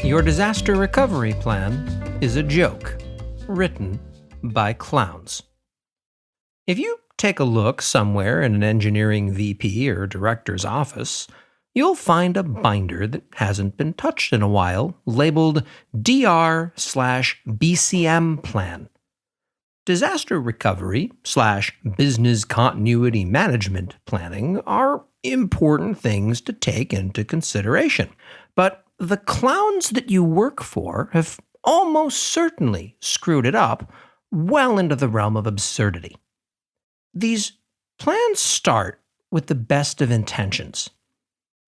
Your disaster recovery plan is a joke, written by clowns. If you take a look somewhere in an engineering VP or director's office, you'll find a binder that hasn't been touched in a while, labeled DR/BCM plan. Disaster recovery/business continuity management planning are important things to take into consideration. But the clowns that you work for have almost certainly screwed it up well into the realm of absurdity. These plans start with the best of intentions.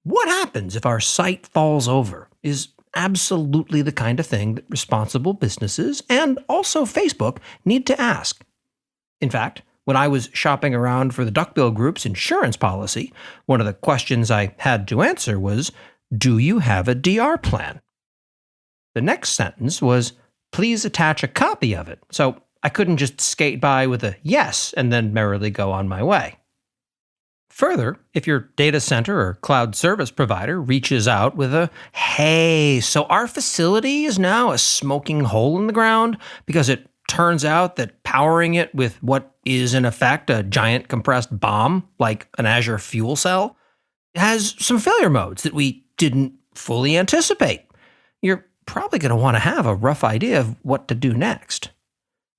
What happens if our site falls over is absolutely the kind of thing that responsible businesses and also Facebook need to ask. In fact, when I was shopping around for the Duckbill Group's insurance policy, one of the questions I had to answer was, "Do you have a DR plan?" The next sentence was, "Please attach a copy of it," so I couldn't just skate by with a yes and then merrily go on my way. Further, if your data center or cloud service provider reaches out with a, "Hey, so our facility is now a smoking hole in the ground because it turns out that powering it with what is in effect a giant compressed bomb, like an Azure fuel cell, has some failure modes that we didn't fully anticipate," you're probably going to want to have a rough idea of what to do next.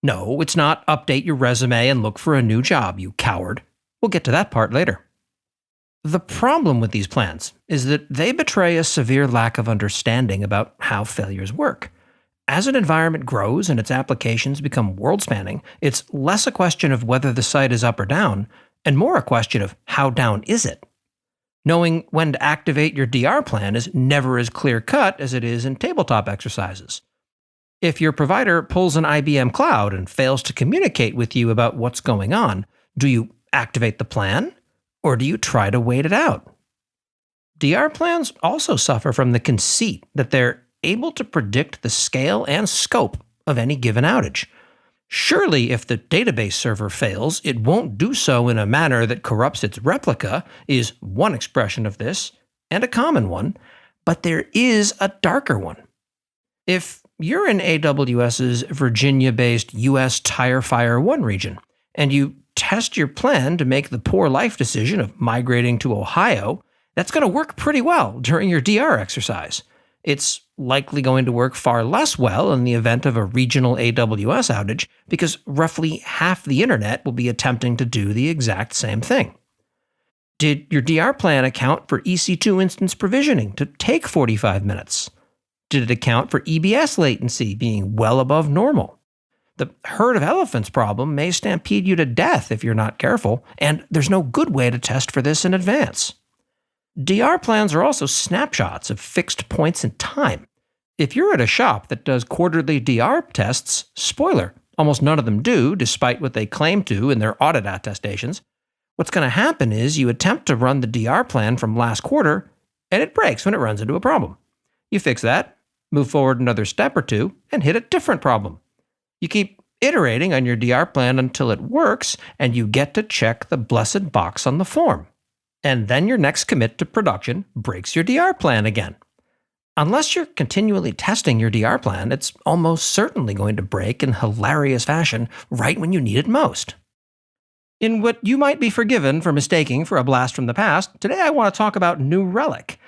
No, it's not update your resume and look for a new job, you coward. We'll get to that part later. The problem with these plans is that they betray a severe lack of understanding about how failures work. As an environment grows and its applications become world-spanning, it's less a question of whether the site is up or down, and more a question of how down is it. Knowing when to activate your DR plan is never as clear-cut as it is in tabletop exercises. If your provider pulls an IBM Cloud and fails to communicate with you about what's going on, do you activate the plan, or do you try to wait it out? DR plans also suffer from the conceit that they're able to predict the scale and scope of any given outage. Surely, if the database server fails, it won't do so in a manner that corrupts its replica, is one expression of this, and a common one, but there is a darker one. If you're in AWS's Virginia-based US Tire Fire 1 region, and you test your plan to make the poor life decision of migrating to Ohio, that's going to work pretty well during your DR exercise. It's likely going to work far less well in the event of a regional AWS outage because roughly half the internet will be attempting to do the exact same thing. Did your DR plan account for EC2 instance provisioning to take 45 minutes? Did it account for EBS latency being well above normal? The herd of elephants problem may stampede you to death if you're not careful, and there's no good way to test for this in advance. DR plans are also snapshots of fixed points in time. If you're at a shop that does quarterly DR tests, spoiler, almost none of them do, despite what they claim to in their audit attestations, what's going to happen is you attempt to run the DR plan from last quarter, and it breaks when it runs into a problem. You fix that, move forward another step or two, and hit a different problem. You keep iterating on your DR plan until it works, and you get to check the blessed box on the form. And then your next commit to production breaks your DR plan again. Unless you're continually testing your DR plan, it's almost certainly going to break in hilarious fashion right when you need it most. In what you might be forgiven for mistaking for a blast from the past, today I want to talk about New Relic.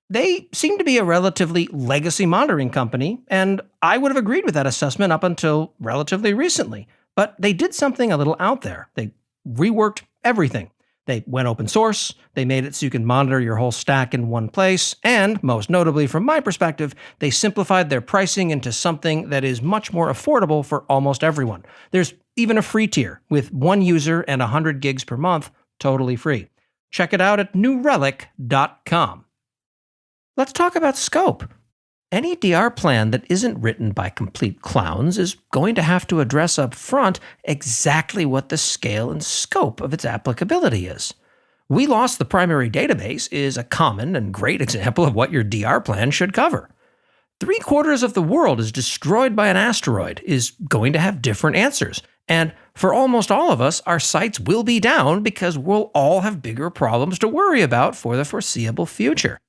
They seem to be a relatively legacy monitoring company, and I would have agreed with that assessment up until relatively recently. But they did something a little out there. They reworked everything. They went open source, they made it so you can monitor your whole stack in one place, and, most notably from my perspective, they simplified their pricing into something that is much more affordable for almost everyone. There's even a free tier, with one user and 100 gigs per month, totally free. Check it out at newrelic.com. Let's talk about scope. Any DR plan that isn't written by complete clowns is going to have to address up front exactly what the scale and scope of its applicability is. We lost the primary database is a common and great example of what your DR plan should cover. 3/4 of the world is destroyed by an asteroid is going to have different answers. And for almost all of us, our sites will be down because we'll all have bigger problems to worry about for the foreseeable future.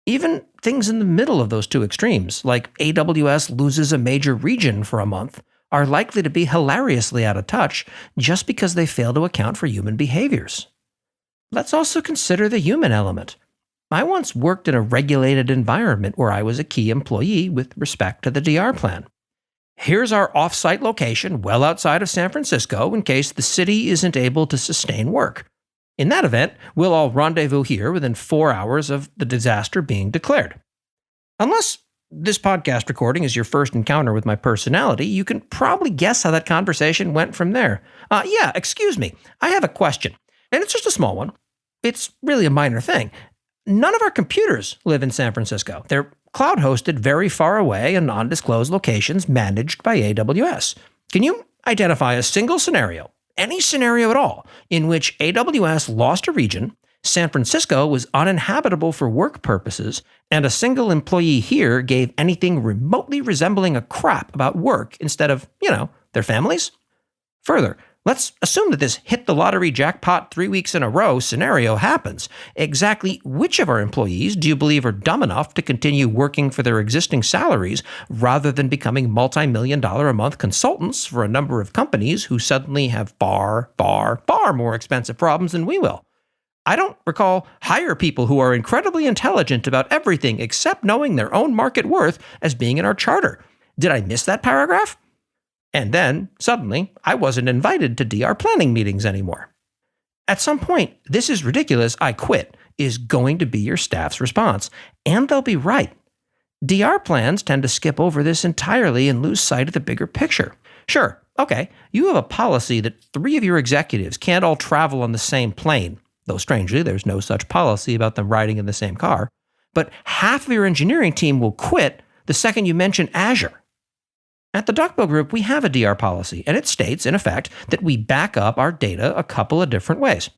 Even things in the middle of those two extremes, like AWS loses a major region for a month, are likely to be hilariously out of touch just because they fail to account for human behaviors. Let's also consider the human element. I once worked in a regulated environment where I was a key employee with respect to the DR plan. Here's our off-site location well outside of San Francisco in case the city isn't able to sustain work. In that event, we'll all rendezvous here within 4 hours of the disaster being declared. Unless this podcast recording is your first encounter with my personality, you can probably guess how that conversation went from there. Excuse me, I have a question, and it's just a small one. It's really a minor thing. None of our computers live in San Francisco. They're cloud-hosted very far away in undisclosed locations managed by AWS. Can you identify a single scenario, any scenario at all, in which AWS lost a region, San Francisco was uninhabitable for work purposes, and a single employee here gave anything remotely resembling a crap about work instead of, their families? Further, let's assume that this hit the lottery jackpot 3 weeks in a row scenario happens. Exactly which of our employees do you believe are dumb enough to continue working for their existing salaries rather than becoming multi-million-dollar a month consultants for a number of companies who suddenly have far, far, far more expensive problems than we will? I don't recall hire people who are incredibly intelligent about everything except knowing their own market worth as being in our charter. Did I miss that paragraph? And then, suddenly, I wasn't invited to DR planning meetings anymore. At some point, "This is ridiculous, I quit," is going to be your staff's response. And they'll be right. DR plans tend to skip over this entirely and lose sight of the bigger picture. Sure, okay, you have a policy that 3 of your executives can't all travel on the same plane, though strangely, there's no such policy about them riding in the same car. But half of your engineering team will quit the second you mention Azure. At the Duckbill Group, we have a DR policy, and it states, in effect, that we back up our data a couple of different ways.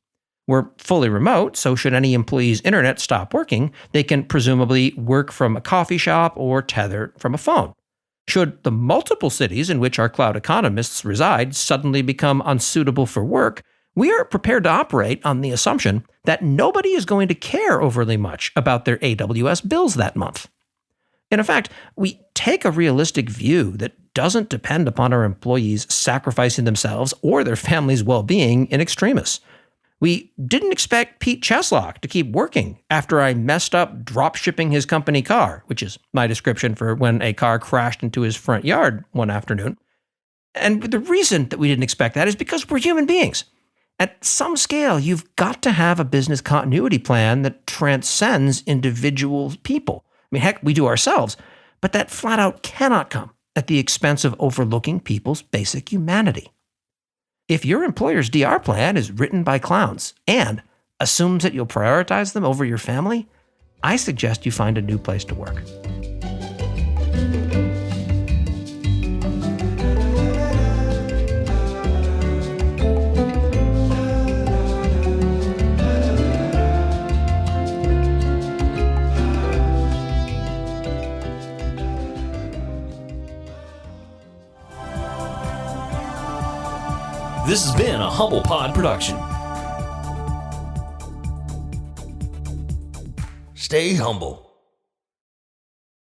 We're fully remote, so should any employee's internet stop working, they can presumably work from a coffee shop or tether from a phone. Should the multiple cities in which our cloud economists reside suddenly become unsuitable for work, we are prepared to operate on the assumption that nobody is going to care overly much about their AWS bills that month. In effect, we take a realistic view that doesn't depend upon our employees sacrificing themselves or their family's well-being in extremis. We didn't expect Pete Cheslock to keep working after I messed up drop shipping his company car, which is my description for when a car crashed into his front yard one afternoon. And the reason that we didn't expect that is because we're human beings. At some scale, you've got to have a business continuity plan that transcends individual people. I mean, heck, we do ourselves, but that flat out cannot come at the expense of overlooking people's basic humanity. If your employer's DR plan is written by clowns and assumes that you'll prioritize them over your family, I suggest you find a new place to work. This has been a Humble Pod production. Stay humble.